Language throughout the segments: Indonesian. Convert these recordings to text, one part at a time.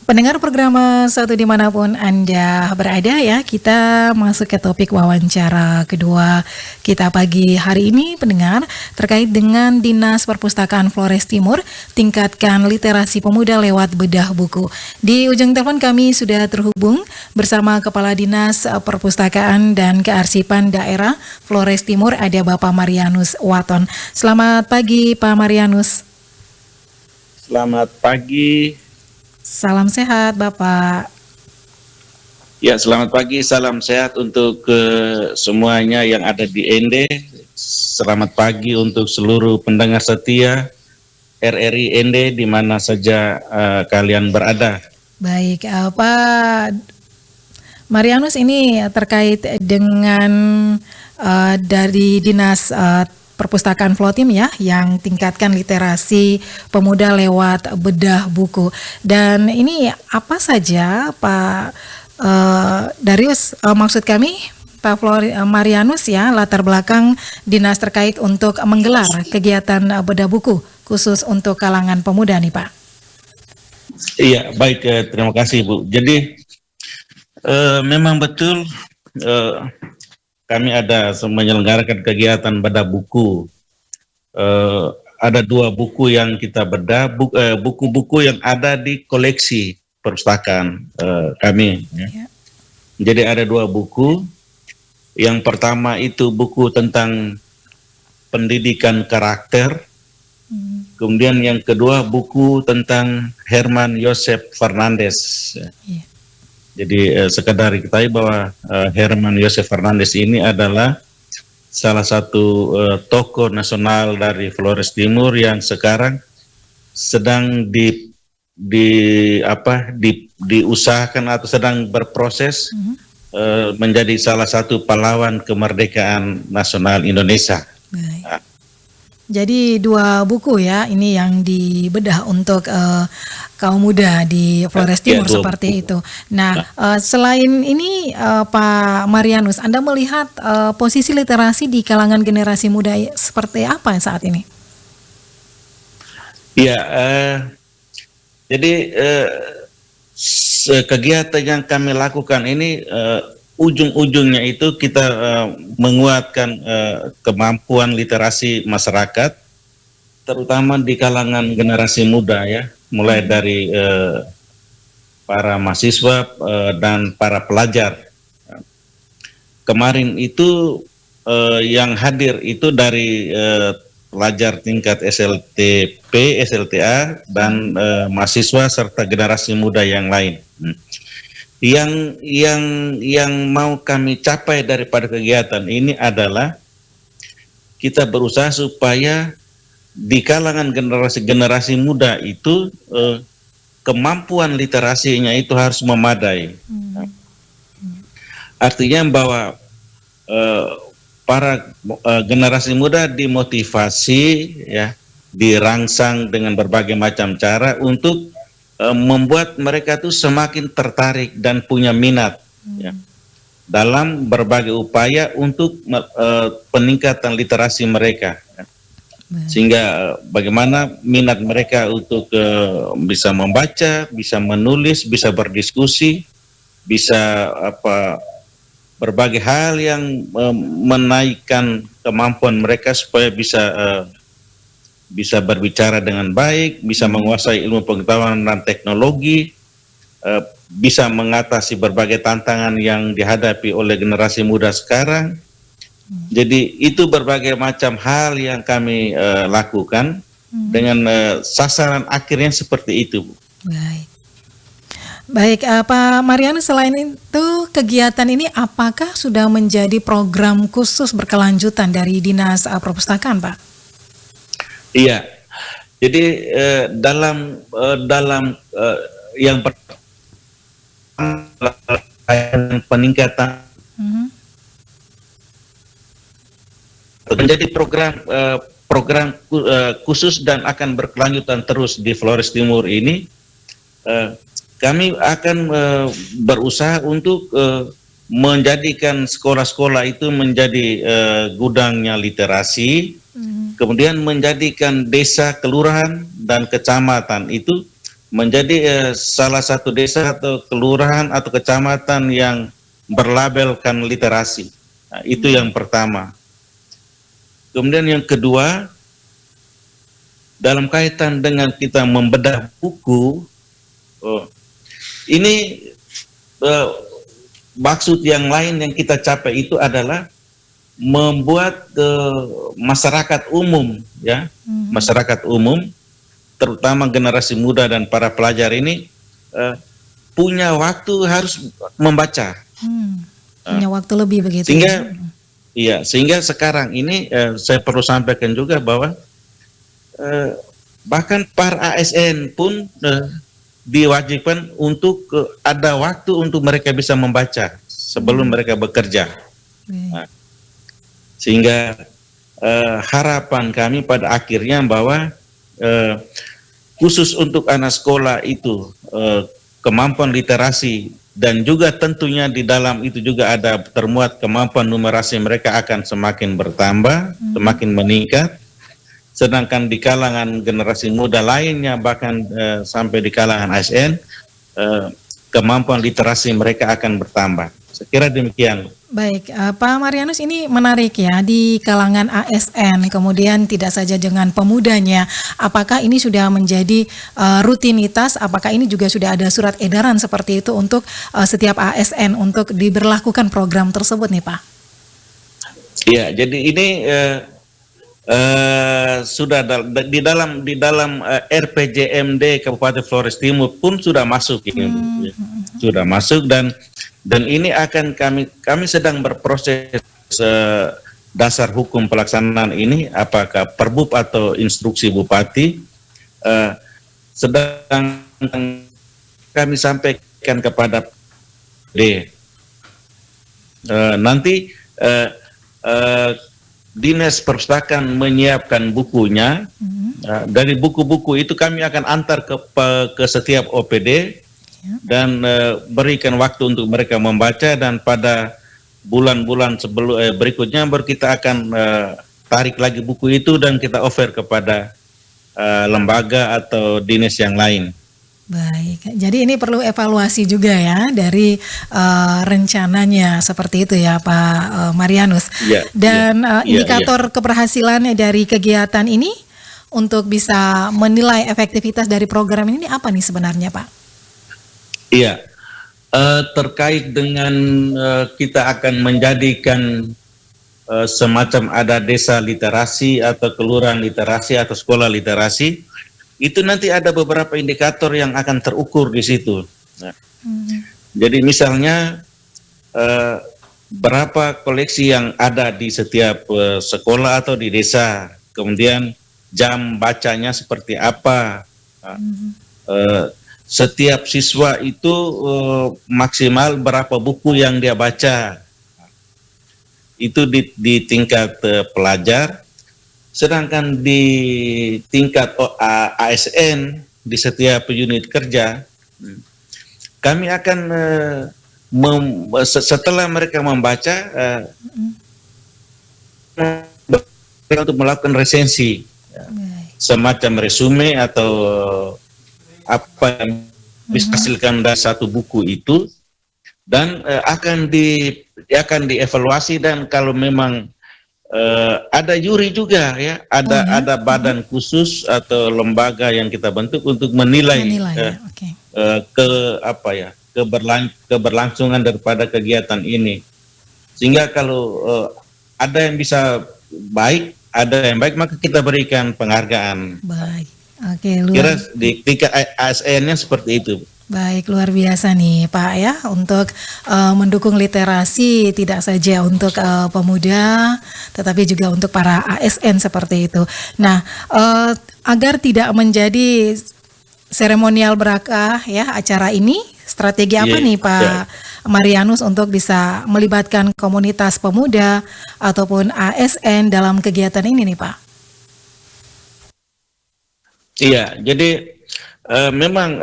Pendengar program Satu dimanapun Anda berada ya, kita masuk ke topik wawancara kedua kita pagi hari ini pendengar, terkait dengan Dinas Perpustakaan Flores Timur tingkatkan literasi pemuda lewat bedah buku. Di ujung telepon kami sudah terhubung bersama Kepala Dinas Perpustakaan dan Kearsipan Daerah Flores Timur, ada Bapak Marianus Waton. Selamat pagi Pak Marianus. Selamat pagi. Salam sehat Bapak. Ya, selamat pagi, salam sehat untuk semuanya yang ada di Ende. Selamat pagi untuk seluruh pendengar setia RRI Ende di mana saja kalian berada. Baik, Pak Marianus, ini terkait dengan dari Dinas Perpustakaan Flotim ya, yang tingkatkan literasi pemuda lewat bedah buku. Dan ini apa saja Pak Darius, maksud kami Pak Marianus ya, latar belakang dinas terkait untuk menggelar kegiatan bedah buku khusus untuk kalangan pemuda nih Pak. Iya, baik, terima kasih Bu. Jadi memang betul kami ada menyelenggarakan kegiatan bedah buku. Ada 2 buku yang kita bedah, buku-buku yang ada di koleksi perpustakaan kami. Ya. Jadi ada 2 buku. Yang pertama itu buku tentang pendidikan karakter. Kemudian yang kedua buku tentang Herman Joseph Fernandez. Yeah. Jadi sekedar diketahui bahwa Herman Joseph Fernandez ini adalah salah satu tokoh nasional dari Flores Timur yang sekarang sedang diusahakan atau sedang berproses menjadi salah satu pahlawan kemerdekaan nasional Indonesia. Baik. Jadi 2 buku ya, ini yang dibedah untuk kaum muda di Flores Timur ya, seperti buku. Itu. Nah, selain ini Pak Marianus, Anda melihat posisi literasi di kalangan generasi muda seperti apa saat ini? Ya, jadi kegiatan yang kami lakukan ini ujung-ujungnya itu kita menguatkan kemampuan literasi masyarakat, terutama di kalangan generasi muda ya, mulai dari para mahasiswa dan para pelajar. Kemarin itu yang hadir itu dari pelajar tingkat SLTP, SLTA, dan mahasiswa serta generasi muda yang lain. Yang mau kami capai daripada kegiatan ini adalah kita berusaha supaya di kalangan generasi muda itu kemampuan literasinya itu harus memadai. Artinya bahwa para generasi muda dimotivasi ya, dirangsang dengan berbagai macam cara untuk membuat mereka tuh semakin tertarik dan punya minat ya, dalam berbagai upaya untuk peningkatan literasi mereka ya. Sehingga bagaimana minat mereka untuk bisa membaca, bisa menulis, bisa berdiskusi, bisa berbagai hal yang menaikkan kemampuan mereka supaya bisa berbicara dengan baik, bisa menguasai ilmu pengetahuan dan teknologi, bisa mengatasi berbagai tantangan yang dihadapi oleh generasi muda sekarang. Jadi itu berbagai macam hal yang kami lakukan dengan sasaran akhirnya seperti itu. Baik, Pak Marianus, selain itu kegiatan ini apakah sudah menjadi program khusus berkelanjutan dari Dinas Perpustakaan, Pak? Iya, jadi dalam yang peningkatan menjadi program khusus dan akan berkelanjutan terus di Flores Timur ini, kami akan berusaha untuk menjadikan sekolah-sekolah itu menjadi gudangnya literasi. Kemudian menjadikan desa, kelurahan, dan kecamatan itu menjadi salah satu desa atau kelurahan atau kecamatan yang berlabelkan literasi. Nah, itu yang pertama. Kemudian yang kedua, dalam kaitan dengan kita membedah buku, ini maksud yang lain yang kita capai itu adalah membuat masyarakat umum, ya, masyarakat umum, terutama generasi muda dan para pelajar ini punya waktu harus membaca. Punya waktu lebih begitu. Sehingga, iya, sehingga sekarang ini saya perlu sampaikan juga bahwa bahkan para ASN pun diwajibkan untuk ada waktu untuk mereka bisa membaca sebelum mereka bekerja. Nah, sehingga harapan kami pada akhirnya bahwa khusus untuk anak sekolah itu kemampuan literasi dan juga tentunya di dalam itu juga ada termuat kemampuan numerasi mereka akan semakin bertambah, semakin meningkat. Sedangkan di kalangan generasi muda lainnya bahkan sampai di kalangan ASN kemampuan literasi mereka akan bertambah. Saya kira demikian. Baik, Pak Marianus, ini menarik ya, di kalangan ASN, kemudian tidak saja dengan pemudanya, apakah ini sudah menjadi rutinitas, apakah ini juga sudah ada surat edaran seperti itu untuk setiap ASN untuk diberlakukan program tersebut nih Pak? Iya, jadi ini sudah di dalam RPJMD Kabupaten Flores Timur pun sudah masuk ini, sudah masuk dan ini akan kami sedang berproses dasar hukum pelaksanaan ini, apakah perbub atau instruksi bupati, sedang kami sampaikan kepada nanti Dinas Perpustakaan menyiapkan bukunya. Dari buku-buku itu kami akan antar ke setiap OPD dan berikan waktu untuk mereka membaca, dan pada bulan-bulan sebelum berikutnya baru kita akan tarik lagi buku itu dan kita offer kepada lembaga atau dinas yang lain. Baik, jadi ini perlu evaluasi juga ya dari rencananya seperti itu ya Pak Marianus. Dan indikator keberhasilan dari kegiatan ini untuk bisa menilai efektivitas dari program ini apa nih sebenarnya Pak? Iya, terkait dengan kita akan menjadikan semacam ada desa literasi atau kelurahan literasi atau sekolah literasi, itu nanti ada beberapa indikator yang akan terukur di situ. Nah, jadi misalnya berapa koleksi yang ada di setiap sekolah atau di desa, kemudian jam bacanya seperti apa. Setiap siswa itu maksimal berapa buku yang dia baca, itu di tingkat pelajar. Sedangkan di tingkat ASN di setiap unit kerja, kami akan setelah mereka membaca untuk melakukan resensi, semacam resume atau apa yang dihasilkan dari satu buku itu, dan akan dievaluasi, dan kalau memang ada juri juga ya, ada badan khusus atau lembaga yang kita bentuk untuk menilai keberlangsungan daripada kegiatan ini, sehingga kalau ada yang bisa baik, ada yang baik, maka kita berikan penghargaan. Baik. Oke, kira di tingkat ASN-nya seperti itu. Baik, luar biasa nih Pak ya, untuk mendukung literasi tidak saja untuk pemuda, tetapi juga untuk para ASN seperti itu. Nah, agar tidak menjadi seremonial berakah ya acara ini, strategi apa nih Pak Marianus untuk bisa melibatkan komunitas pemuda ataupun ASN dalam kegiatan ini nih Pak? Iya, jadi memang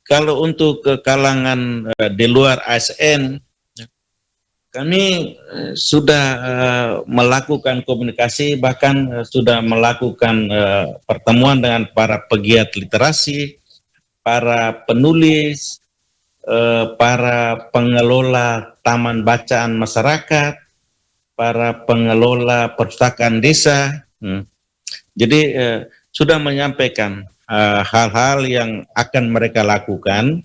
kalau untuk ke kalangan di luar ASN, kami sudah melakukan komunikasi, bahkan sudah melakukan pertemuan dengan para pegiat literasi, para penulis, para pengelola taman bacaan masyarakat, para pengelola perpustakaan desa. Jadi sudah menyampaikan hal-hal yang akan mereka lakukan,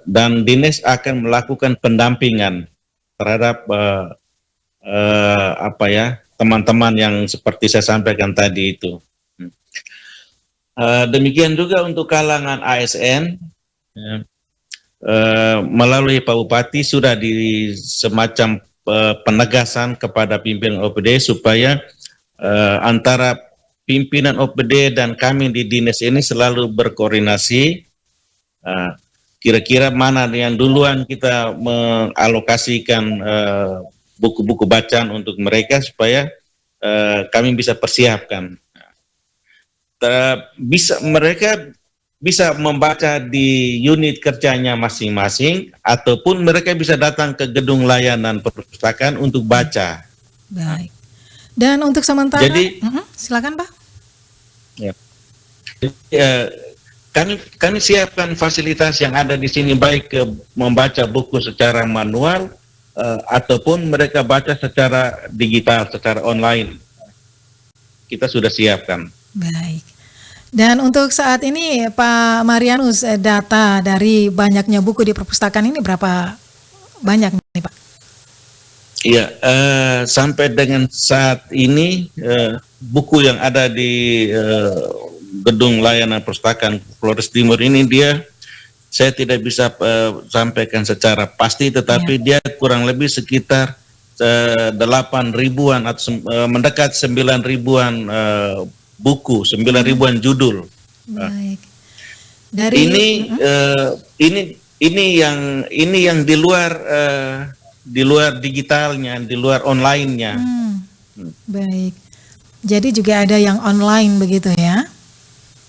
dan Dinas akan melakukan pendampingan terhadap teman-teman yang seperti saya sampaikan tadi itu. Demikian juga untuk kalangan ASN, melalui Pak Bupati sudah di semacam penegasan kepada pimpinan OPD supaya antara pimpinan OPD dan kami di Dinas ini selalu berkoordinasi. Kira-kira mana yang duluan kita mengalokasikan buku-buku bacaan untuk mereka supaya kami bisa persiapkan. Mereka bisa membaca di unit kerjanya masing-masing, ataupun mereka bisa datang ke gedung layanan perpustakaan untuk baca. Baik. Dan untuk sementara, silakan Pak. Ya. Kami siapkan fasilitas yang ada di sini, baik membaca buku secara manual ataupun mereka baca secara digital, secara online. Kita sudah siapkan. Baik. Dan untuk saat ini Pak Marianus, data dari banyaknya buku di perpustakaan ini berapa banyak nih Pak? Iya, sampai dengan saat ini buku yang ada di gedung layanan perpustakaan Flores Timur ini saya tidak bisa sampaikan secara pasti, tetapi dia kurang lebih sekitar 8.000-an atau mendekat 9.000-an buku, 9.000-an judul. Baik. Ini yang di luar digitalnya, di luar online-nya. Baik. Jadi juga ada yang online begitu ya?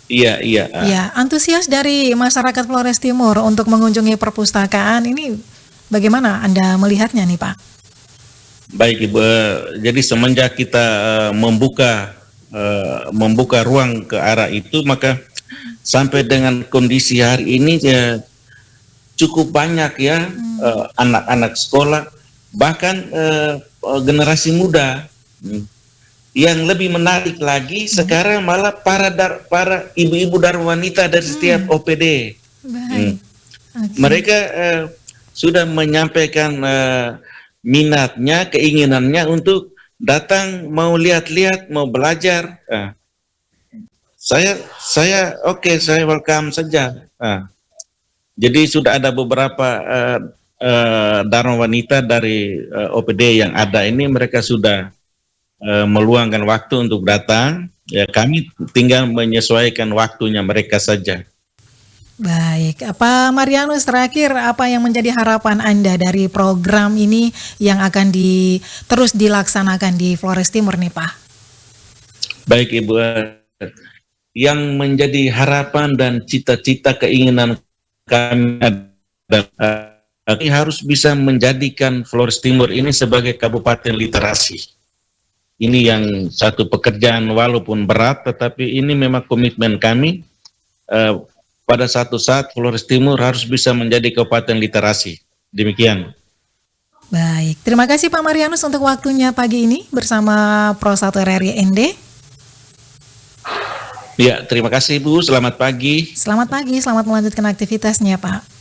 Iya. Ya, antusias dari masyarakat Flores Timur untuk mengunjungi perpustakaan ini bagaimana Anda melihatnya nih Pak? Baik Ibu, jadi semenjak kita membuka ruang ke arah itu, maka sampai dengan kondisi hari ini cukup banyak ya anak-anak sekolah, bahkan generasi muda. Yang lebih menarik lagi sekarang malah para ibu-ibu dan wanita dari setiap OPD. Okay. Mereka sudah menyampaikan minatnya, keinginannya untuk datang, mau lihat-lihat, mau belajar. Saya welcome saja. Jadi sudah ada beberapa dharma wanita dari OPD yang ada ini, mereka sudah meluangkan waktu untuk datang. Ya, kami tinggal menyesuaikan waktunya mereka saja. Baik, Pak Marianus, terakhir apa yang menjadi harapan Anda dari program ini yang akan terus dilaksanakan di Flores Timur nih Pak? Baik Ibu, yang menjadi harapan dan cita-cita keinginan kami adalah kami harus bisa menjadikan Flores Timur ini sebagai kabupaten literasi. Ini yang satu pekerjaan walaupun berat, tetapi ini memang komitmen kami. Pada satu saat Flores Timur harus bisa menjadi kabupaten literasi. Demikian. Baik, terima kasih Pak Marianus untuk waktunya pagi ini bersama Pro 1 RRI ND. Ya, terima kasih Ibu, selamat pagi. Selamat pagi, selamat melanjutkan aktivitasnya Pak.